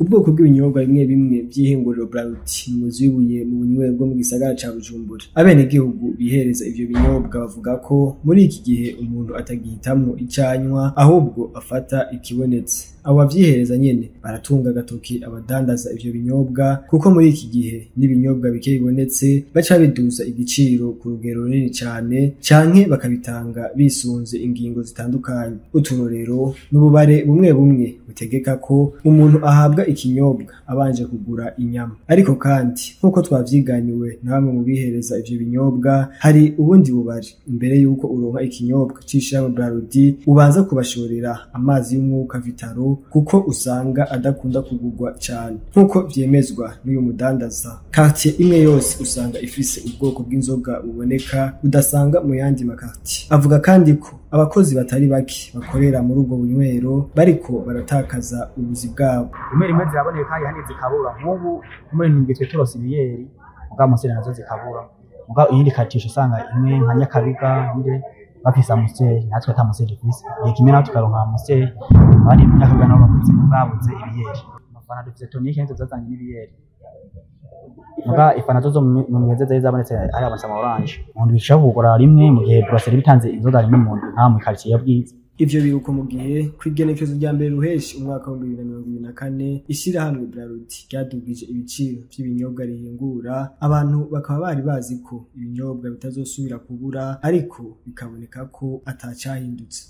ubwoko bw'ibinyobwa bimwe bimwe by'ihinguriro Braludi muzibuye mu bunywero bwo mu gisagara ca Bujumbura. Abenegihugu bihereza ivyo binyobwa bavuga ko muri iki gihe umuntu atagihitamwo icanywa ahubwo afata ikibonetse. Abo bavyihereza nyene baratunga agatoki abadandaza ivyo binyobwa kuko muri iki gihe n'ibinyobwa bike bibonetse baca biduza igiciro ku rugero runini cane canke bakabitanga bisunze ingingo zitandukanye. Uturorero n'ububare bumwe bumwe butegeka ko umuntu ahabwa ikinyobwa abanje kugura inyama. Ariko kandi nkuko twavyiganiwe na bamwe mu bihereza ivyo binyobwa, hari ubundi bubare imbere yuko uronka ikinyobwa c'ishirahamwe Braludi ubanza kubashorera amazi y'umwuka Vitaro kuko usanga adakunda kugurwa cane. Nkuko vyemezwa n'uyu mudandaza, quartier imwe yose usanga ifise ubwoko bw'inzoga buboneka udasanga mu yandi makartier. Avuga kandi ko abakozi batari bake bakorera muri ubwo bunywero bariko baratakaza ubuzi bwabo. Rimwe ziraboneka kandi zikabura. Nk'ubu muri ntumbi twe turose ibiyeri muga musere nazo zikabura. Muga iyindi katisha usanga imwe nka Nyakabiga inde bafisa musere natwe ata musere dufise. Igihe kimwe natwe tukaronka musere abandi Nyakabiga nabo babuze ibiyeri. Amafana dufise tonique n'inzo zazanye n'ibiyeri. Muga ifana zo mu migeze zabonetse ari amasama orange. Umuntu bishaka kugura rimwe mu gihe brasserie bitanze inzoga rimwe mu nta mu quartier ya Bwiza. Ivyo biruko mu gihe kwigenekezo rya mbere ruheshi umwaka wa 2024 ishirahamwe Braludi ryadugije ibiciro by'ibinyobwa rihingura. Abantu bakaba bari bazi ko ibinyobwa bitazosubira kubura, ariko bikaboneka ko atacahindutse.